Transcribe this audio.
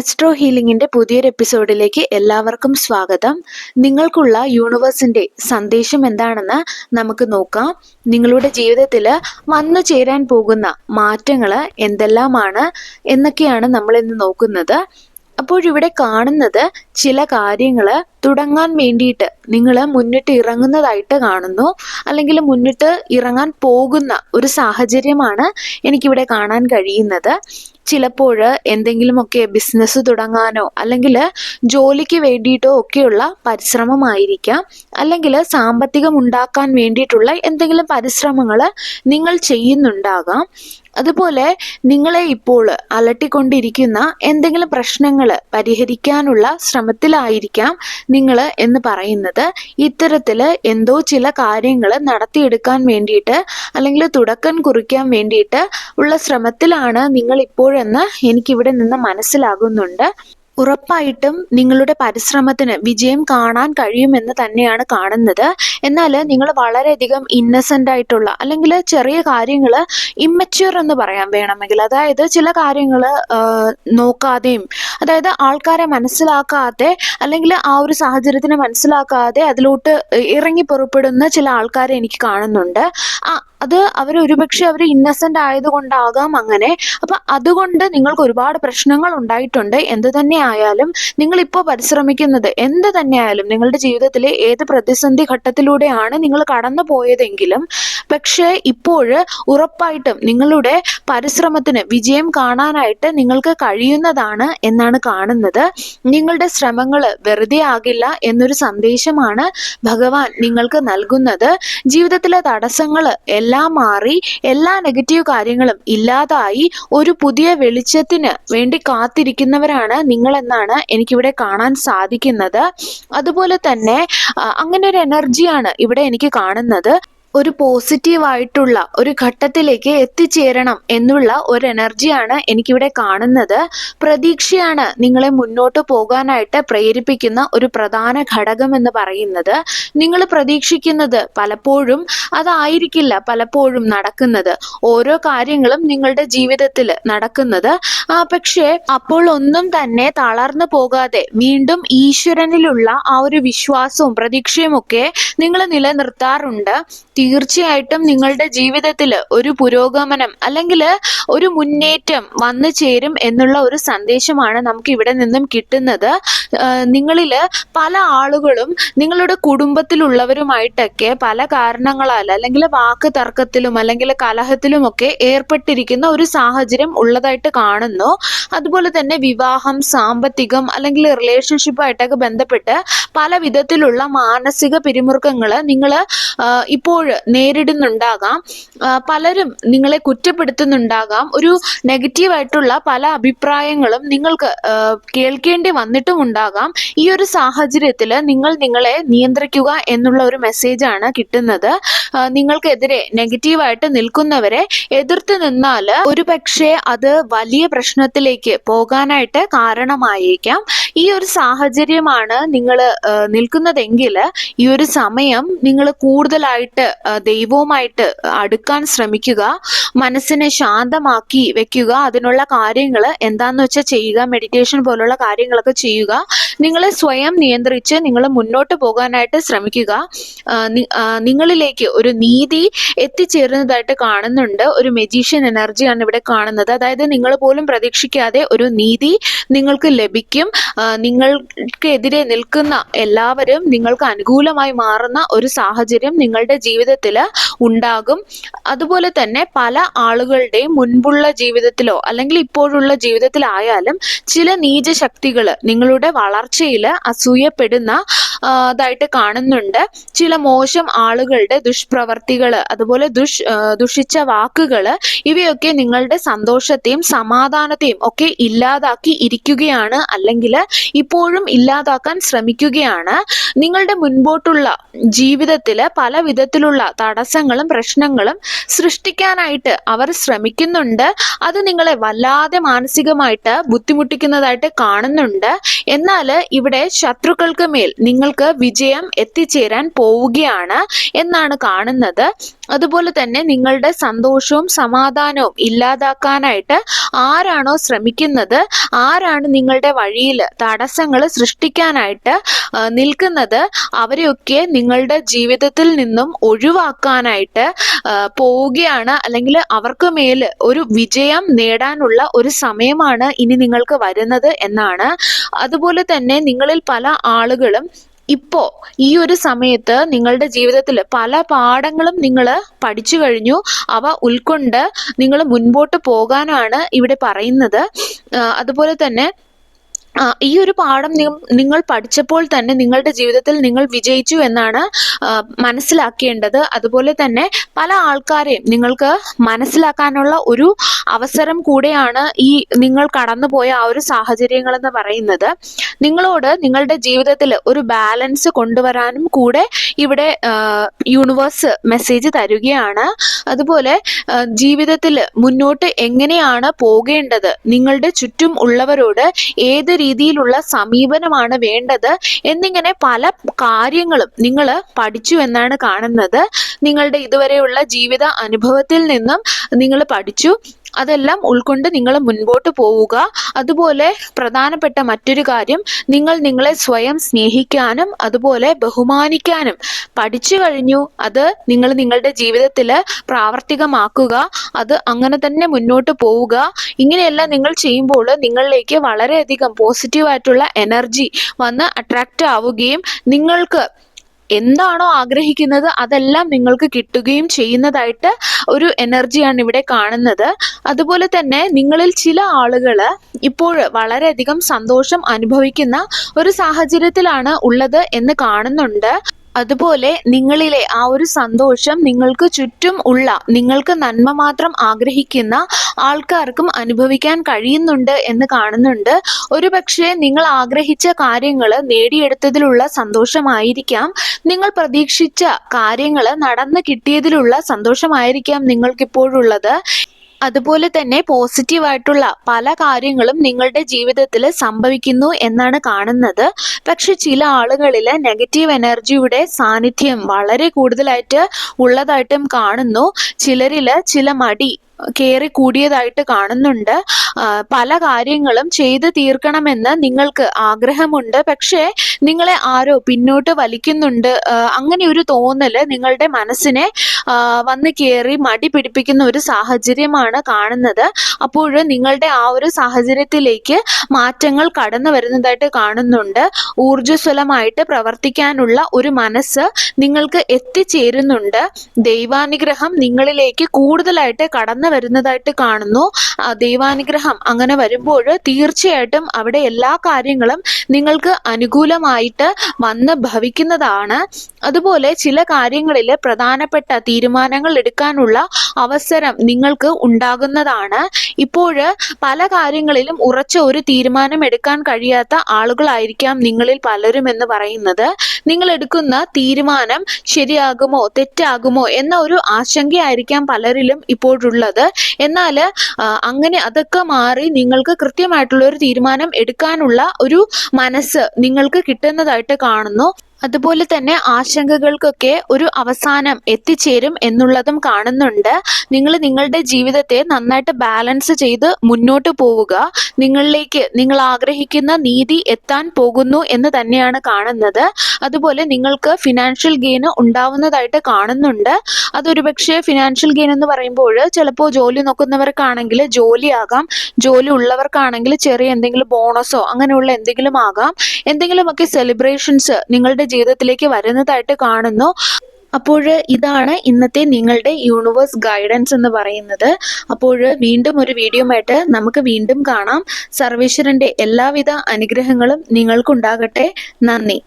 Astro ഹീലിംഗിന്റെ പുതിയൊരു എപ്പിസോഡിലേക്ക് എല്ലാവർക്കും സ്വാഗതം. നിങ്ങൾക്കുള്ള യൂണിവേഴ്സിന്റെ സന്ദേശം എന്താണെന്ന് നമുക്ക് നോക്കാം. നിങ്ങളുടെ ജീവിതത്തിൽ വന്നു ചേരാൻ പോകുന്ന മാറ്റങ്ങൾ എന്തെല്ലാമാണ് എന്നൊക്കെയാണ് നമ്മൾ ഇന്ന് നോക്കുന്നത്. അപ്പോഴിവിടെ കാണുന്നത് ചില കാര്യങ്ങൾ തുടങ്ങാൻ വേണ്ടിയിട്ട് നിങ്ങൾ മുന്നിട്ട് ഇറങ്ങുന്നതായിട്ട് കാണുന്നു, അല്ലെങ്കിൽ മുന്നിട്ട് ഇറങ്ങാൻ പോകുന്ന ഒരു സാഹചര്യമാണ് എനിക്കിവിടെ കാണാൻ കഴിയുന്നത്. ചിലപ്പോൾ എന്തെങ്കിലുമൊക്കെ ബിസിനസ് തുടങ്ങാനോ അല്ലെങ്കിൽ ജോലിക്ക് വേണ്ടിയിട്ടോ ഒക്കെയുള്ള പരിശ്രമമായിരിക്കാം, അല്ലെങ്കിൽ സാമ്പത്തികം ഉണ്ടാക്കാൻ വേണ്ടിയിട്ടുള്ള എന്തെങ്കിലും പരിശ്രമങ്ങൾ നിങ്ങൾ ചെയ്യുന്നുണ്ടാകാം. അതുപോലെ നിങ്ങളെ ഇപ്പോൾ അലട്ടിക്കൊണ്ടിരിക്കുന്ന എന്തെങ്കിലും പ്രശ്നങ്ങൾ പരിഹരിക്കാനുള്ള ശ്രമത്തിലായിരിക്കാം നിങ്ങൾ എന്ന് പറയുന്നത്. ഇത്തരത്തിൽ എന്തോ ചില കാര്യങ്ങൾ നടത്തിയെടുക്കാൻ വേണ്ടിയിട്ട് അല്ലെങ്കിൽ തുടക്കം കുറിക്കാൻ വേണ്ടിയിട്ട് ഉള്ള ശ്രമത്തിലാണ് നിങ്ങൾ ഇപ്പോഴെന്ന് എനിക്കിവിടെ നിന്ന് മനസ്സിലാകുന്നുണ്ട്. ഉറപ്പായിട്ടും നിങ്ങളുടെ പരിശ്രമത്തിന് വിജയം കാണാൻ കഴിയുമെന്ന് തന്നെയാണ് കാണുന്നത്. എന്നാൽ നിങ്ങൾ വളരെയധികം ഇന്നസെൻ്റ് ആയിട്ടുള്ള അല്ലെങ്കിൽ ചെറിയ കാര്യങ്ങൾ ഇമ്മച്യൂർ എന്ന് പറയാൻ വേണമെങ്കിൽ, അതായത് ചില കാര്യങ്ങൾ നോക്കാതെയും, അതായത് ആൾക്കാരെ മനസ്സിലാക്കാതെ അല്ലെങ്കിൽ ആ ഒരു സാഹചര്യത്തിനെ മനസ്സിലാക്കാതെ അതിലോട്ട് ഇറങ്ങി പുറപ്പെടുന്ന ചില ആൾക്കാരെ എനിക്ക് കാണുന്നുണ്ട്. അത് ഒരുപക്ഷെ അവർ ഇന്നസെൻ്റ് ആയതുകൊണ്ടാകാം അങ്ങനെ. അപ്പം അതുകൊണ്ട് നിങ്ങൾക്ക് ഒരുപാട് പ്രശ്നങ്ങൾ ഉണ്ടായിട്ടുണ്ട്. എന്ത് തന്നെ ആയാലും നിങ്ങളിപ്പോൾ പരിശ്രമിക്കുന്നത് എന്ത് തന്നെയായാലും നിങ്ങളുടെ ജീവിതത്തിലെ ഏത് പ്രതിസന്ധി ഘട്ടത്തിലൂടെയാണ് നിങ്ങൾ കടന്നു പോയതെങ്കിലും പക്ഷേ ഇപ്പോൾ ഉറപ്പായിട്ടും നിങ്ങളുടെ പരിശ്രമത്തിന് വിജയം കാണാനായിട്ട് നിങ്ങൾക്ക് കഴിയുന്നതാണ് എന്നാണ് കാണുന്നത്. നിങ്ങളുടെ ശ്രമങ്ങൾ വെറുതെ ആകില്ല എന്നൊരു സന്ദേശമാണ് ഭഗവാൻ നിങ്ങൾക്ക് നൽകുന്നത്. ജീവിതത്തിലെ തടസ്സങ്ങൾ എല്ലാം മാറി എല്ലാ നെഗറ്റീവ് കാര്യങ്ങളും ഇല്ലാതായി ഒരു പുതിയ വെളിച്ചത്തിന് വേണ്ടി കാത്തിരിക്കുന്നവരാണ് നിങ്ങളെന്നാണ് എനിക്കിവിടെ കാണാൻ സാധിക്കുന്നത്. അതുപോലെ തന്നെ അങ്ങനെ ഒരു എനർജിയാണ് ഇവിടെ എനിക്ക് കാണുന്നത്. ഒരു പോസിറ്റീവായിട്ടുള്ള ഒരു ഘട്ടത്തിലേക്ക് എത്തിച്ചേരണം എന്നുള്ള ഒരു എനർജിയാണ് എനിക്കിവിടെ കാണുന്നത്. പ്രതീക്ഷയാണ് നിങ്ങളെ മുന്നോട്ട് പോകാനായിട്ട് പ്രേരിപ്പിക്കുന്ന ഒരു പ്രധാന ഘടകം എന്ന് പറയുന്നത്. നിങ്ങൾ പ്രതീക്ഷിക്കുന്നത് പലപ്പോഴും അതായിരിക്കില്ല പലപ്പോഴും നടക്കുന്നത്. ഓരോ കാര്യങ്ങളും നിങ്ങളുടെ ജീവിതത്തിൽ നടക്കുന്നത്. പക്ഷേ അപ്പോൾ ഒന്നും തന്നെ തളർന്നു പോകാതെ വീണ്ടും ഈശ്വരനിലുള്ള ആ ഒരു വിശ്വാസവും പ്രതീക്ഷയും ഒക്കെ നിങ്ങൾ നിലനിർത്താറുണ്ട്. തീർച്ചയായിട്ടും നിങ്ങളുടെ ജീവിതത്തിൽ ഒരു പുരോഗമനം അല്ലെങ്കിൽ ഒരു മുന്നേറ്റം വന്നു ചേരും എന്നുള്ള ഒരു സന്ദേശമാണ് നമുക്ക് ഇവിടെ നിന്നും കിട്ടുന്നത്. നിങ്ങളിൽ പല ആളുകളും നിങ്ങളുടെ കുടുംബത്തിലുള്ളവരുമായിട്ടൊക്കെ പല കാരണങ്ങളാൽ അല്ലെങ്കിൽ വാക്ക് തർക്കത്തിലും അല്ലെങ്കിൽ കലഹത്തിലുമൊക്കെ ഏർപ്പെട്ടിരിക്കുന്ന ഒരു സാഹചര്യം ഉള്ളതായിട്ട് കാണുന്നു. അതുപോലെ തന്നെ വിവാഹം, സാമ്പത്തികം അല്ലെങ്കിൽ റിലേഷൻഷിപ്പായിട്ടൊക്കെ ബന്ധപ്പെട്ട് പല വിധത്തിലുള്ള മാനസിക പിരിമുറുക്കങ്ങൾ നിങ്ങൾ ഇപ്പോൾ നേരിടുന്നുണ്ടാകാം. പലരും നിങ്ങളെ കുറ്റപ്പെടുത്തുന്നുണ്ടാകാം. ഒരു നെഗറ്റീവായിട്ടുള്ള പല അഭിപ്രായങ്ങളും നിങ്ങൾക്ക് കേൾക്കേണ്ടി വന്നിട്ടും ഉണ്ടാകാം. ഈ ഒരു സാഹചര്യത്തിൽ നിങ്ങൾ നിങ്ങളെ നിയന്ത്രിക്കുക എന്നുള്ള ഒരു മെസ്സേജാണ് കിട്ടുന്നത്. നിങ്ങൾക്കെതിരെ നെഗറ്റീവായിട്ട് നിൽക്കുന്നവരെ എതിർത്ത് നിന്നാൽ ഒരു പക്ഷേ അത് വലിയ പ്രശ്നത്തിലേക്ക് പോകാനായിട്ട് കാരണമായേക്കാം. ഈ ഒരു സാഹചര്യമാണ് നിങ്ങൾ നിൽക്കുന്നതെങ്കിൽ ഈ ഒരു സമയം നിങ്ങൾ കൂടുതലായിട്ട് ദൈവവുമായിട്ട് അടുക്കാൻ ശ്രമിക്കുക. മനസ്സിനെ ശാന്തമാക്കി വെക്കുക. അതിനുള്ള കാര്യങ്ങൾ എന്താന്ന് വെച്ചാൽ ചെയ്യുക. മെഡിറ്റേഷൻ പോലുള്ള കാര്യങ്ങളൊക്കെ ചെയ്യുക. നിങ്ങളെ സ്വയം നിയന്ത്രിച്ച് നിങ്ങൾ മുന്നോട്ട് പോകാനായിട്ട് ശ്രമിക്കുക. നിങ്ങളിലേക്ക് ഒരു നീതി എത്തിച്ചേരുന്നതായിട്ട് കാണുന്നുണ്ട്. ഒരു മെജീഷ്യൻ എനർജിയാണ് ഇവിടെ കാണുന്നത്. അതായത് നിങ്ങൾ പോലും പ്രതീക്ഷിക്കാതെ ഒരു നീതി നിങ്ങൾക്ക് ലഭിക്കും. നിങ്ങൾക്കെതിരെ നിൽക്കുന്ന എല്ലാവരും നിങ്ങൾക്ക് അനുകൂലമായി മാറുന്ന ഒരു സാഹചര്യം നിങ്ങളുടെ ജീവിതത്തിൽ ഉണ്ടാകും. അതുപോലെ തന്നെ പല ആളുകളുടെയും മുൻപുള്ള ജീവിതത്തിലോ അല്ലെങ്കിൽ ഇപ്പോഴുള്ള ജീവിതത്തിലായാലും ചില നീചശക്തികൾ നിങ്ങളുടെ വളർച്ചയിൽ അസൂയപ്പെടുന്ന ഇതായിട്ട് കാണുന്നുണ്ട്. ചില മോശം ആളുകളുടെ ദുഷ്പ്രവർത്തികൾ, അതുപോലെ ദുഷിച്ച വാക്കുകൾ, ഇവയൊക്കെ നിങ്ങളുടെ സന്തോഷത്തെയും സമാധാനത്തെയും ഒക്കെ ഇല്ലാതാക്കി ഇരിക്കുകയാണ്, അല്ലെങ്കിൽ ഇപ്പോഴും ഇല്ലാതാക്കാൻ ശ്രമിക്കുകയാണ്. നിങ്ങളുടെ മുൻപോട്ടുള്ള ജീവിതത്തിൽ പല വിധത്തിലുള്ള തടസ്സങ്ങളും പ്രശ്നങ്ങളും സൃഷ്ടിക്കാനായിട്ട് അവർ ശ്രമിക്കുന്നുണ്ട്. അത് നിങ്ങളെ വല്ലാതെ മാനസികമായിട്ട് ബുദ്ധിമുട്ടിക്കുന്നതായിട്ട് കാണുന്നുണ്ട്. എന്നാൽ ഇവിടെ ശത്രുക്കൾക്ക് മേൽ നിങ്ങൾക്ക് വിജയം എത്തിച്ചേരാൻ പോവുകയാണ് എന്നാണ് കാണുന്നത്. അതുപോലെ തന്നെ നിങ്ങളുടെ സന്തോഷവും സമാധാനവും ഇല്ലാതാക്കാനായിട്ട് ആരാണോ ശ്രമിക്കുന്നത്, ആരാണ് നിങ്ങളുടെ വഴിയിൽ തടസ്സങ്ങൾ സൃഷ്ടിക്കാനായിട്ട് നിൽക്കുന്നത്, അവരെയൊക്കെ നിങ്ങളുടെ ജീവിതത്തിൽ നിന്നും ഒഴിവാക്കാനായിട്ട് പോവുകയാണ്. അല്ലെങ്കിൽ അവർക്ക് മേൽ ഒരു വിജയം നേടാനുള്ള ഒരു സമയമാണ് ഇനി നിങ്ങൾക്ക് വരുന്നത് എന്നാണ്. അതുപോലെ തന്നെ നിങ്ങളിൽ പല ആളുകളും ഈ ഒരു സമയത്ത് നിങ്ങളുടെ ജീവിതത്തിൽ പല പാഠങ്ങളും നിങ്ങൾ പഠിച്ചു കഴിഞ്ഞു. അവ ഉൾക്കൊണ്ട് നിങ്ങൾ മുൻപോട്ട് പോകാനാണ് ഇവിടെ പറയുന്നത്. അതുപോലെ തന്നെ ഈ ഒരു പാഠം നിങ്ങൾ പഠിച്ചപ്പോൾ തന്നെ നിങ്ങളുടെ ജീവിതത്തിൽ നിങ്ങൾ വിജയിച്ചു എന്നാണ് മനസ്സിലാക്കേണ്ടത്. അതുപോലെ തന്നെ പല ആൾക്കാരെയും നിങ്ങൾക്ക് മനസ്സിലാക്കാനുള്ള ഒരു അവസരം കൂടെയാണ് ഈ നിങ്ങൾ കടന്നുപോയ ആ ഒരു സാഹചര്യങ്ങൾ എന്ന് പറയുന്നത്. നിങ്ങളോട് നിങ്ങളുടെ ജീവിതത്തിൽ ഒരു ബാലൻസ് കൊണ്ടുവരാനും കൂടെ ഇവിടെ യൂണിവേഴ്സ് മെസ്സേജ് തരികയാണ്. അതുപോലെ ജീവിതത്തിൽ മുന്നോട്ട് എങ്ങനെയാണ് പോകേണ്ടത്, നിങ്ങളുടെ ചുറ്റും ഉള്ളവരോട് ഏത് രീതിയിലുള്ള സമീപനമാണ് വേണ്ടത് എന്നിങ്ങനെ പല കാര്യങ്ങളും നിങ്ങൾ പഠിച്ചു എന്നാണ് കാണുന്നത്. നിങ്ങളുടെ ഇതുവരെയുള്ള ജീവിത അനുഭവത്തിൽ നിന്നും നിങ്ങൾ പഠിച്ചു. അതെല്ലാം ഉൾക്കൊണ്ട് നിങ്ങൾ മുൻപോട്ട് പോവുക. അതുപോലെ പ്രധാനപ്പെട്ട മറ്റൊരു കാര്യം, നിങ്ങൾ നിങ്ങളെ സ്വയം സ്നേഹിക്കാനും അതുപോലെ ബഹുമാനിക്കാനും പഠിച്ചു കഴിഞ്ഞു. അത് നിങ്ങൾ നിങ്ങളുടെ ജീവിതത്തിൽ പ്രാവർത്തികമാക്കുക. അത് അങ്ങനെ തന്നെ മുന്നോട്ട് പോവുക. ഇങ്ങനെയെല്ലാം നിങ്ങൾ ചെയ്യുമ്പോൾ നിങ്ങളിലേക്ക് വളരെയധികം പോസിറ്റീവായിട്ടുള്ള എനർജി വന്ന് അട്രാക്റ്റ് ആവുകയും നിങ്ങൾക്ക് എന്താണോ ആഗ്രഹിക്കുന്നത് അതെല്ലാം നിങ്ങൾക്ക് കിട്ടുകയും ചെയ്യുന്നതായിട്ട് ഒരു എനർജിയാണ് ഇവിടെ കാണുന്നത്. അതുപോലെ തന്നെ നിങ്ങളിൽ ചില ആളുകൾ ഇപ്പോൾ വളരെയധികം സന്തോഷം അനുഭവിക്കുന്ന ഒരു സാഹചര്യത്തിലാണ് ഉള്ളത് എന്ന് കാണുന്നുണ്ട്. അതുപോലെ നിങ്ങളിലെ ആ ഒരു സന്തോഷം നിങ്ങൾക്ക് ചുറ്റും ഉള്ള, നിങ്ങൾക്ക് നന്മ മാത്രം ആഗ്രഹിക്കുന്ന ആൾക്കാർക്കും അനുഭവിക്കാൻ കഴിയുന്നുണ്ട് എന്ന് കാണുന്നുണ്ട്. ഒരുപക്ഷെ നിങ്ങൾ ആഗ്രഹിച്ച കാര്യങ്ങൾ നേടിയെടുത്തതിലുള്ള സന്തോഷമായിരിക്കാം, നിങ്ങൾ പ്രതീക്ഷിച്ച കാര്യങ്ങൾ നടന്നു കിട്ടിയതിലുള്ള സന്തോഷമായിരിക്കാം നിങ്ങൾക്കിപ്പോഴുള്ളത്. അതുപോലെ തന്നെ പോസിറ്റീവായിട്ടുള്ള പല കാര്യങ്ങളും നിങ്ങളുടെ ജീവിതത്തിൽ സംഭവിക്കുന്നു എന്നാണ് കാണുന്നത്. പക്ഷെ ചില ആളുകളിൽ നെഗറ്റീവ് എനർജിയുടെ സാന്നിധ്യം വളരെ കൂടുതലായിട്ട് ഉള്ളതായിട്ടും കാണുന്നു. ചിലരിൽ ചില മടി കയറി കൂടിയതായിട്ട് കാണുന്നുണ്ട്. പല കാര്യങ്ങളും ചെയ്തു തീർക്കണമെന്ന് നിങ്ങൾക്ക് ആഗ്രഹമുണ്ട്, പക്ഷേ നിങ്ങളെ ആരോ പിന്നോട്ട് വലിക്കുന്നുണ്ട്. അങ്ങനെ ഒരു തോന്നൽ നിങ്ങളുടെ മനസ്സിനെ വന്ന് കയറി മടി പിടിപ്പിക്കുന്ന ഒരു സാഹചര്യമാണ് കാണുന്നത്. അപ്പോൾ നിങ്ങളുടെ ആ ഒരു സാഹചര്യത്തിലേക്ക് മാറ്റങ്ങൾ കടന്നു വരുന്നതായിട്ട് കാണുന്നുണ്ട്. ഊർജ്ജസ്വലമായിട്ട് പ്രവർത്തിക്കാനുള്ള ഒരു മനസ്സ് നിങ്ങൾക്ക് എത്തിച്ചേരുന്നുണ്ട്. ദൈവാനുഗ്രഹം നിങ്ങളിലേക്ക് കൂടുതലായിട്ട് കടന്നു വരുന്നതായിട്ട് കാണുന്നു. ദൈവാനുഗ്രഹം അങ്ങനെ വരുമ്പോൾ തീർച്ചയായിട്ടും അവിടെ എല്ലാ കാര്യങ്ങളും നിങ്ങൾക്ക് അനുകൂലമായിട്ട് വന്ന് ഭവിക്കുന്നതാണ്. അതുപോലെ ചില കാര്യങ്ങളിൽ പ്രധാനപ്പെട്ട തീരുമാനങ്ങൾ എടുക്കാനുള്ള അവസരം നിങ്ങൾക്ക് ഉണ്ടാകുന്നതാണ്. ഇപ്പോൾ പല കാര്യങ്ങളിലും ഉറച്ച ഒരു തീരുമാനം എടുക്കാൻ കഴിയാത്ത ആളുകളായിരിക്കാം നിങ്ങളിൽ പലരും എന്ന് പറയുന്നത്. നിങ്ങൾ എടുക്കുന്ന തീരുമാനം ശരിയാകുമോ തെറ്റാകുമോ എന്ന ഒരു ആശങ്കയായിരിക്കാം പലരിലും ഇപ്പോഴുള്ളത്. എന്നാൽ അങ്ങനെ അതൊക്കെ മാറി നിങ്ങൾക്ക് കൃത്യമായിട്ടുള്ള ഒരു തീരുമാനം എടുക്കാനുള്ള ഒരു മനസ്സ് നിങ്ങൾക്ക് കിട്ടുന്നതായിട്ട് കാണുന്നു. അതുപോലെ തന്നെ ആശങ്കകൾക്കൊക്കെ ഒരു അവസാനം എത്തിച്ചേരും എന്നുള്ളതും കാണുന്നുണ്ട്. നിങ്ങൾ നിങ്ങളുടെ ജീവിതത്തെ നന്നായിട്ട് ബാലൻസ് ചെയ്ത് മുന്നോട്ട് പോവുക. നിങ്ങളിലേക്ക് നിങ്ങൾ ആഗ്രഹിക്കുന്ന നീതി എത്താൻ പോകുന്നു എന്ന് തന്നെയാണ് കാണുന്നത്. അതുപോലെ നിങ്ങൾക്ക് ഫിനാൻഷ്യൽ ഗെയിൻ ഉണ്ടാവുന്നതായിട്ട് കാണുന്നുണ്ട്. അതൊരു പക്ഷേ ഫിനാൻഷ്യൽ ഗെയിൻ എന്ന് പറയുമ്പോൾ ചിലപ്പോൾ ജോലി നോക്കുന്നവർക്കാണെങ്കിൽ ജോലിയാകാം, ജോലി ഉള്ളവർക്കാണെങ്കിൽ ചെറിയ എന്തെങ്കിലും ബോണസോ അങ്ങനെയുള്ള എന്തെങ്കിലും ആകാം. എന്തെങ്കിലുമൊക്കെ സെലിബ്രേഷൻസ് നിങ്ങളുടെ ജീവിതത്തിലേക്ക് വരുന്നതായിട്ട് കാണുന്നു. അപ്പോൾ ഇതാണ് ഇന്നത്തെ നിങ്ങളുടെ യൂണിവേഴ്സ് ഗൈഡൻസ് എന്ന് പറയുന്നത്. അപ്പോൾ വീണ്ടും ഒരു വീഡിയോയുമായിട്ട് നമുക്ക് വീണ്ടും കാണാം. സർവേശ്വരന്റെ എല്ലാവിധ അനുഗ്രഹങ്ങളും നിങ്ങൾക്കുണ്ടാകട്ടെ. നന്ദി.